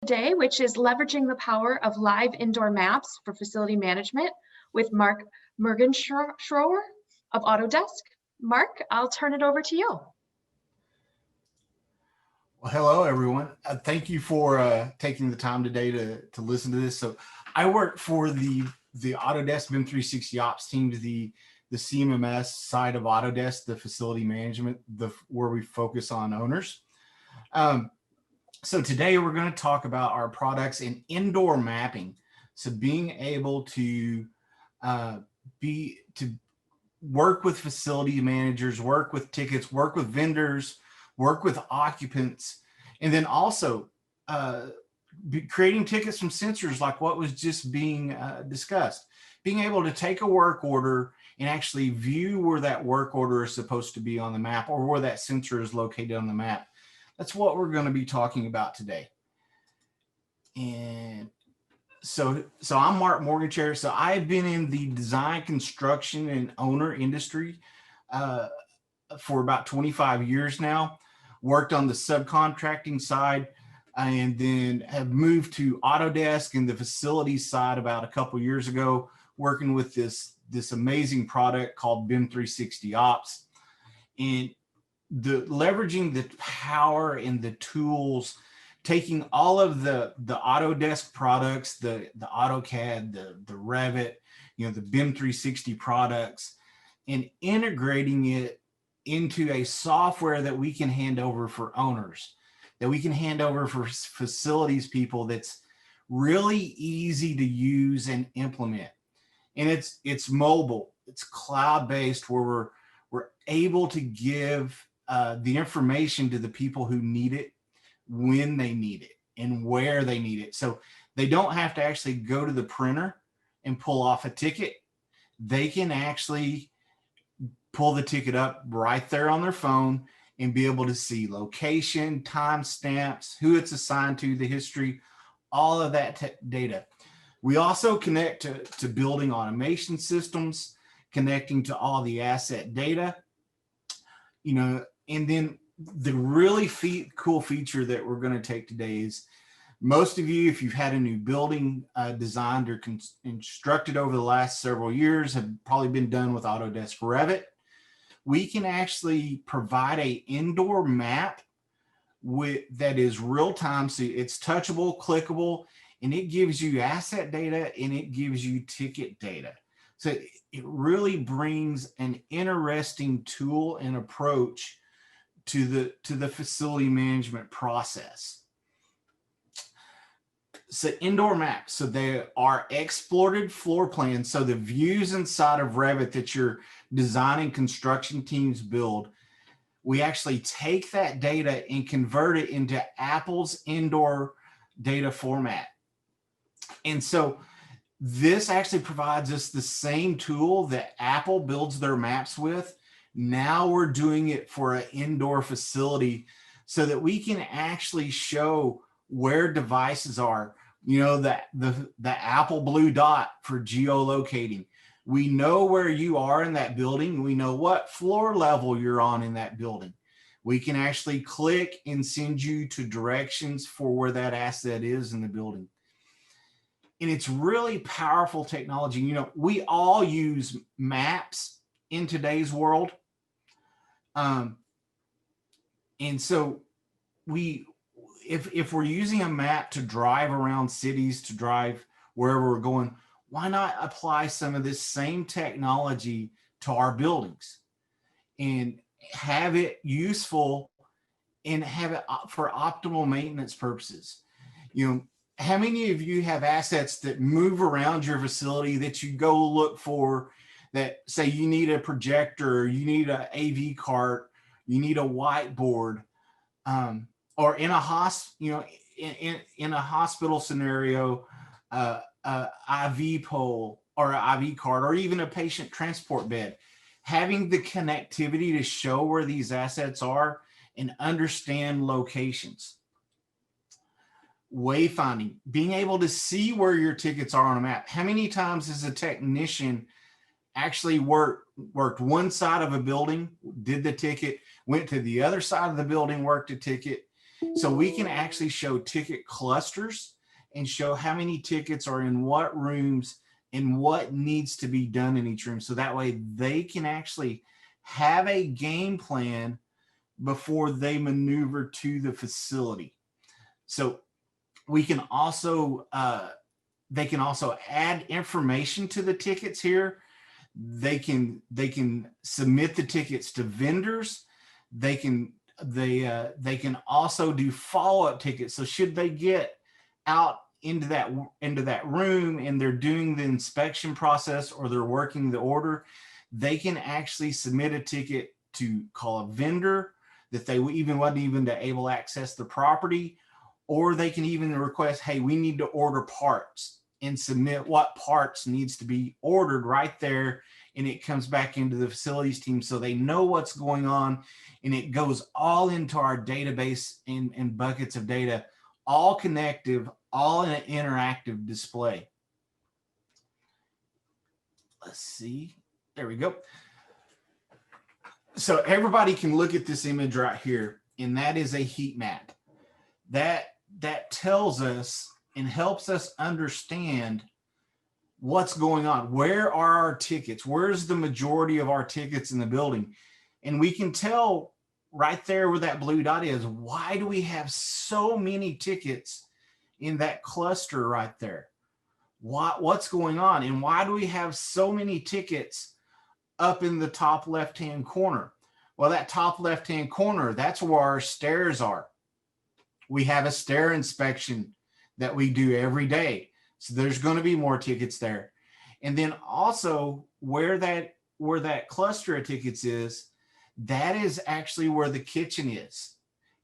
Today, which is leveraging the power of live indoor maps for facility management with Mark Mergenschroer of Autodesk. Mark, I'll turn it over to you. Well, hello, everyone. Thank you for taking the time today to listen to this. So I work for the Autodesk BIM 360 Ops team, the CMMS side of Autodesk, the facility management, where we focus on owners. So today we're going to talk about our products in indoor mapping. So being able to work with facility managers, work with tickets, work with vendors, work with occupants, and then also creating tickets from sensors like what was just being discussed. Being able to take a work order and actually view where that work order is supposed to be on the map or where that sensor is located on the map. That's what we're going to be talking about today. And so I'm Mark Morgenchair. So I've been in the design, construction, and owner industry for about 25 years now. Worked on the subcontracting side, and then have moved to Autodesk and the facilities side about a couple years ago, working with this amazing product called BIM 360 Ops. And leveraging the power and the tools, taking all of the Autodesk products, the AutoCAD, the Revit, the BIM 360 products, and integrating it into a software that we can hand over for owners, that we can hand over for facilities people, that's really easy to use and implement. And it's mobile, it's cloud-based, where we're able to give the information to the people who need it, when they need it, and where they need it. So they don't have to actually go to the printer and pull off a ticket. They can actually pull the ticket up right there on their phone and be able to see location, timestamps, who it's assigned to, the history, all of that data. We also connect to building automation systems, connecting to all the asset data, and then the really cool feature that we're going to take today is, most of you, if you've had a new building designed or constructed over the last several years, have probably been done with Autodesk Revit. We can actually provide an indoor map that is real time, so it's touchable, clickable, and it gives you asset data and it gives you ticket data. So it really brings an interesting tool and approach to the facility management process. So indoor maps, so they are exported floor plans. So the views inside of Revit that your design and construction teams build, we actually take that data and convert it into Apple's indoor data format. And so this actually provides us the same tool that Apple builds their maps with. Now we're doing it for an indoor facility so that we can actually show where devices are. The Apple blue dot for geolocating. We know where you are in that building. We know what floor level you're on in that building. We can actually click and send you to directions for where that asset is in the building. And it's really powerful technology. We all use maps in today's world. And so if we're using a map to drive around cities, to drive wherever we're going, why not apply some of this same technology to our buildings and have it useful and have it for optimal maintenance purposes? How many of you have assets that move around your facility that you go look for, that say you need a projector, you need an AV cart, you need a whiteboard, or in a in a hospital scenario, IV pole or an IV cart, or even a patient transport bed? Having the connectivity to show where these assets are and understand locations. Wayfinding, being able to see where your tickets are on a map. How many times has a technician actually worked one side of a building, did the ticket, went to the other side of the building, worked a ticket, So we can actually show ticket clusters and show how many tickets are in what rooms and what needs to be done in each room. So that way they can actually have a game plan before they maneuver to the facility. So we can also, they can also add information to the tickets here. They can submit the tickets to vendors. They can also do follow-up tickets. So should they get out into that room and they're doing the inspection process or they're working the order, they can actually submit a ticket to call a vendor that they even wasn't even to able to access the property, or they can even request, hey, we need to order parts, and submit what parts needs to be ordered right there. And it comes back into the facilities team so they know what's going on, and it goes all into our database and buckets of data, all connective, all in an interactive display. Let's see, there we go. So everybody can look at this image right here, and that is a heat map. That tells us and helps us understand what's going on. Where are our tickets? Where's the majority of our tickets in the building? And we can tell right there where that blue dot is, why do we have so many tickets in that cluster right there? What's going on? And why do we have so many tickets up in the top left-hand corner? Well, that top left-hand corner, that's where our stairs are. We have a stair inspection that we do every day. So there's going to be more tickets there. And then also where that cluster of tickets is, that is actually where the kitchen is.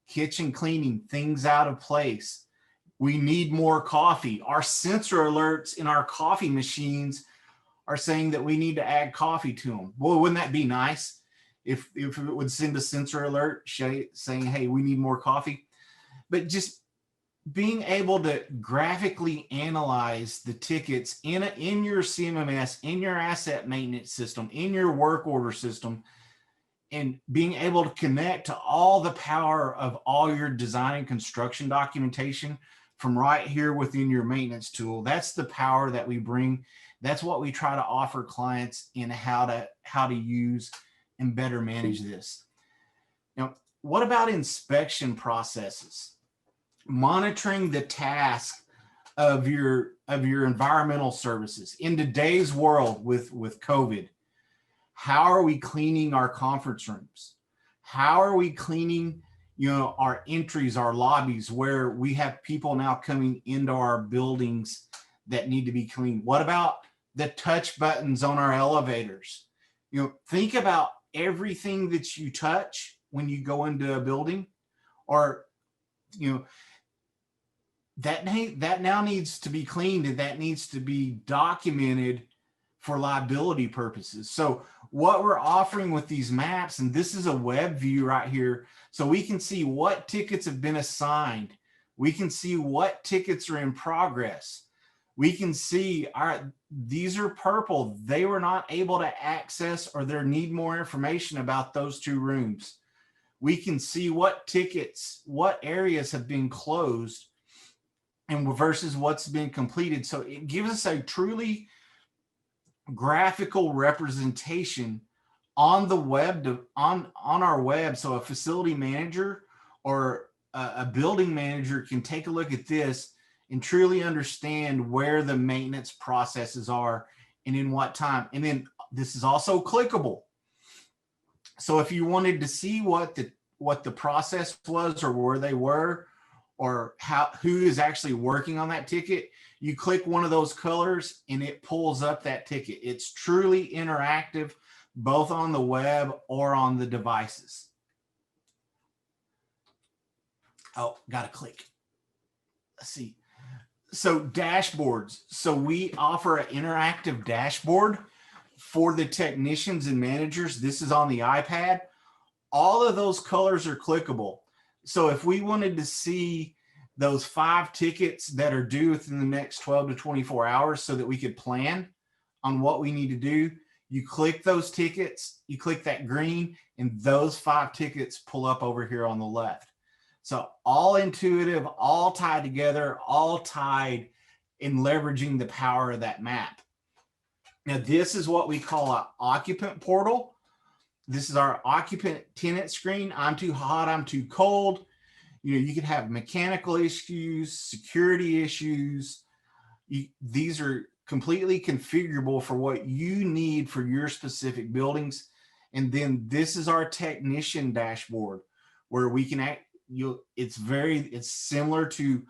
Kitchen cleaning, things out of place. We need more coffee. Our sensor alerts in our coffee machines are saying that we need to add coffee to them. Boy, wouldn't that be nice if it would send a sensor alert saying, hey, we need more coffee. But just being able to graphically analyze the tickets in your CMMS, in your asset maintenance system, in your work order system, and being able to connect to all the power of all your design and construction documentation from right here within your maintenance tool. That's the power that we bring. That's what we try to offer clients in how to use and better manage this. Now, what about inspection processes? Monitoring the task of your environmental services in today's world with COVID. How are we cleaning our conference rooms? How are we cleaning, our entries, our lobbies, where we have people now coming into our buildings that need to be cleaned? What about the touch buttons on our elevators? Think about everything that you touch when you go into a building, or that now needs to be cleaned, and that needs to be documented for liability purposes. So what we're offering with these maps, and this is a web view right here, so we can see what tickets have been assigned. We can see what tickets are in progress. We can see, all right, these are purple. They were not able to access, or they need more information about those two rooms. We can see what tickets, what areas have been closed and versus what's been completed. So it gives us a truly graphical representation on the web, on our web. So a facility manager or a building manager can take a look at this and truly understand where the maintenance processes are and in what time. And then this is also clickable. So if you wanted to see what the process was, or where they were, or who is actually working on that ticket, you click one of those colors and it pulls up that ticket. It's truly interactive, both on the web or on the devices. Oh, got to click. Let's see. So dashboards. So we offer an interactive dashboard for the technicians and managers. This is on the iPad. All of those colors are clickable. So if we wanted to see those 5 tickets that are due within the next 12 to 24 hours so that we could plan on what we need to do, you click those tickets, you click that green, and those 5 tickets pull up over here on the left. So all intuitive, all tied together, all tied in leveraging the power of that map. Now, this is what we call an occupant portal. This is our occupant tenant screen. I'm too hot, I'm too cold. You could have mechanical issues, security issues. These are completely configurable for what you need for your specific buildings. And then this is our technician dashboard, where we can it's similar to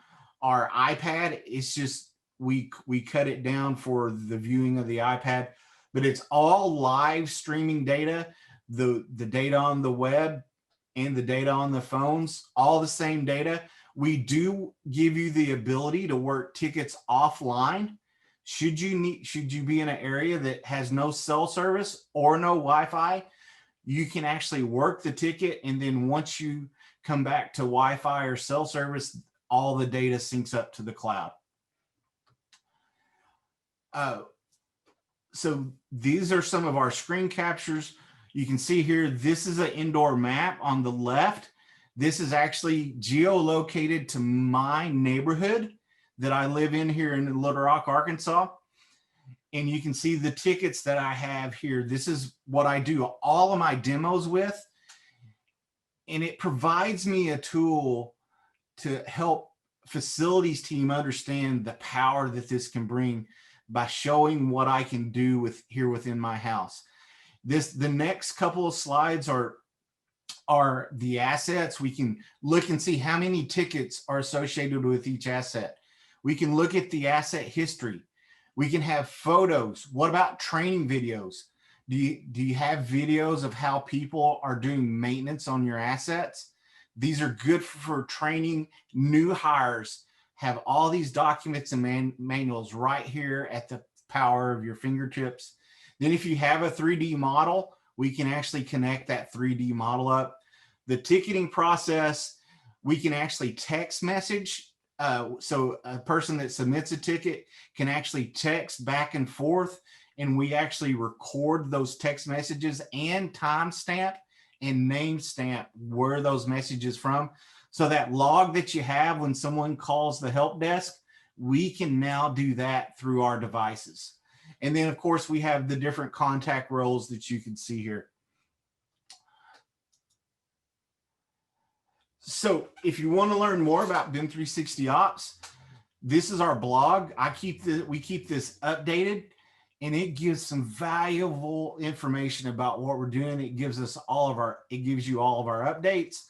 our iPad. It's just we cut it down for the viewing of the iPad, but it's all live streaming data, the data on the web and the data on the phones, all the same data. We do give you the ability to work tickets offline. Should you be in an area that has no cell service or no Wi-Fi, you can actually work the ticket, and then once you come back to Wi-Fi or cell service, all the data syncs up to the cloud. So these are some of our screen captures. You can see here, this is an indoor map on the left. This is actually geolocated to my neighborhood that I live in here in Little Rock, Arkansas. And you can see the tickets that I have here. This is what I do all of my demos with. And it provides me a tool to help facilities team understand the power that this can bring by showing what I can do here within my house. The next couple of slides are the assets. We can look and see how many tickets are associated with each asset. We can look at the asset history. We can have photos. What about training videos? Do you have videos of how people are doing maintenance on your assets? These are good for training new hires. Have all these documents and manuals right here at the power of your fingertips. Then if you have a 3D model, we can actually connect that 3D model up. The ticketing process, we can actually text message. So a person that submits a ticket can actually text back and forth, and we actually record those text messages and timestamp and name stamp where those messages from. So that log that you have when someone calls the help desk, we can now do that through our devices. And then of course we have the different contact roles that you can see here. So if you want to learn more about BIM 360 Ops, this is our blog. We keep this updated, and it gives some valuable information about what we're doing. It gives you all of our updates.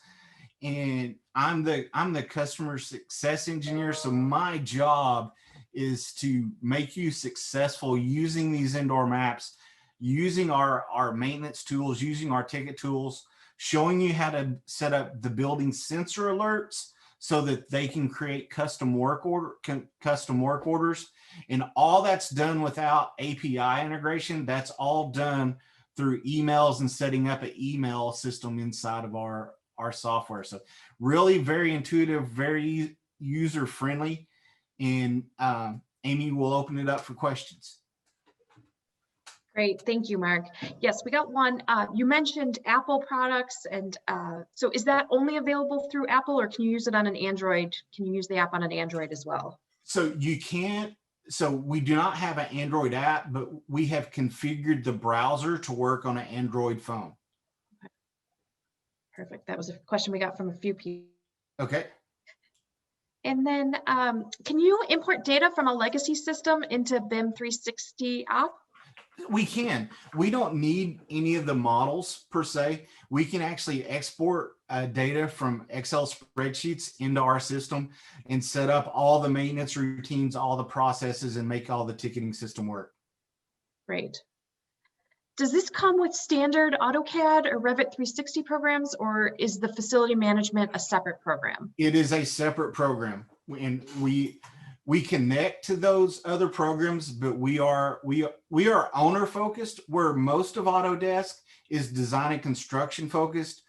And I'm the customer success engineer. So my job is to make you successful using these indoor maps, using our maintenance tools, using our ticket tools, showing you how to set up the building sensor alerts so that they can create custom work orders. And all that's done without API integration. That's all done through emails and setting up an email system inside of our software. So really very intuitive, very user friendly. And Amy will open it up for questions. Great, thank you, Mark. Yes, we got one. You mentioned Apple products, and so is that only available through Apple, or can you use it on an Android? Can you use the app on an Android as well? So you can't. So we do not have an Android app, but we have configured the browser to work on an Android phone. Okay. Perfect. That was a question we got from a few people. Okay. And then can you import data from a legacy system into BIM 360 app? We can. We don't need any of the models per se. We can actually export data from Excel spreadsheets into our system and set up all the maintenance routines, all the processes, and make all the ticketing system work. Great. Does this come with standard AutoCAD or Revit 360 programs, or is the facility management a separate program? It is a separate program, and we connect to those other programs, but we are owner focused, where most of Autodesk is design and construction focused.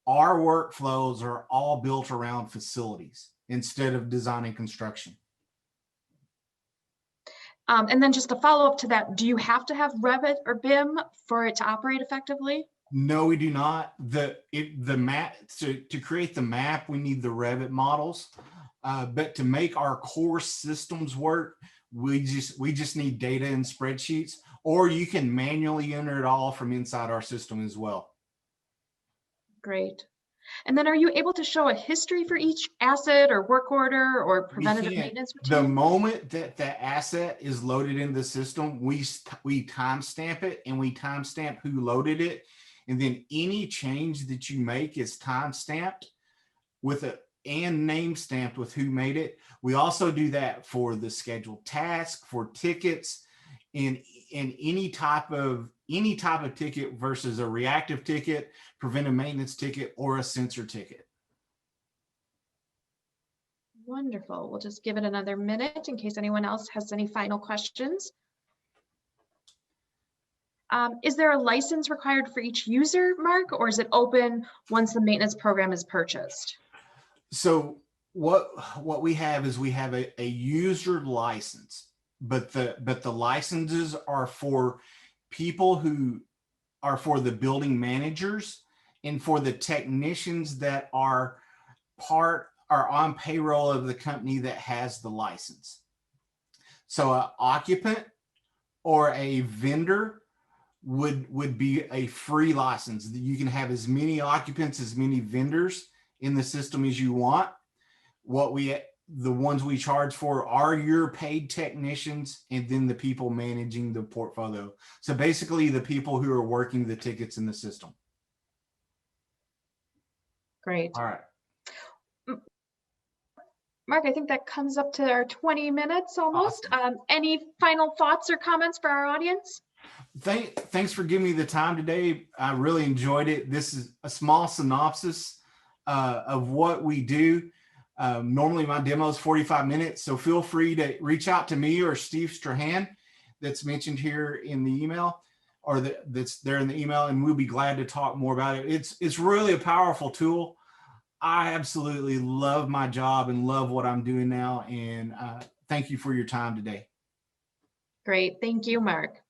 Our workflows are all built around facilities instead of design and construction. And then just a follow up to that, do you have to have Revit or BIM for it to operate effectively? No, we do not. The map to create the map, we need the Revit models. But to make our core systems work, we just need data in spreadsheets, or you can manually enter it all from inside our system as well. Great. And then are you able to show a history for each asset or work order or preventative maintenance The routine? moment that the asset is loaded in the system, we timestamp it, and we timestamp who loaded it. And then any change that you make is timestamped with and name stamped with who made it. We also do that for the scheduled task, for tickets, in any type of ticket versus a reactive ticket, preventive maintenance ticket, or a sensor ticket. Wonderful. We'll just give it another minute in case anyone else has any final questions. Is there a license required for each user, Mark, or is it open once the maintenance program is purchased? So what we have is we have a user license, but the licenses are for people who are for the building managers and for the technicians that are on payroll of the company that has the license. So an occupant or a vendor would be a free license. You can have as many occupants, as many vendors in the system as you want. The ones we charge for are your paid technicians, and then the people managing the portfolio. So basically the people who are working the tickets in the system. Great. All right. Mark, I think that comes up to our 20 minutes almost. Awesome. Any final thoughts or comments for our audience? Thanks for giving me the time today. I really enjoyed it. This is a small synopsis of what we do. Normally my demo is 45 minutes, so feel free to reach out to me or Steve Strahan that's mentioned here in the email, or that's there in the email, and we'll be glad to talk more about it. It's really a powerful tool. I absolutely love my job and love what I'm doing now, and thank you for your time today. Great. Thank you, Mark.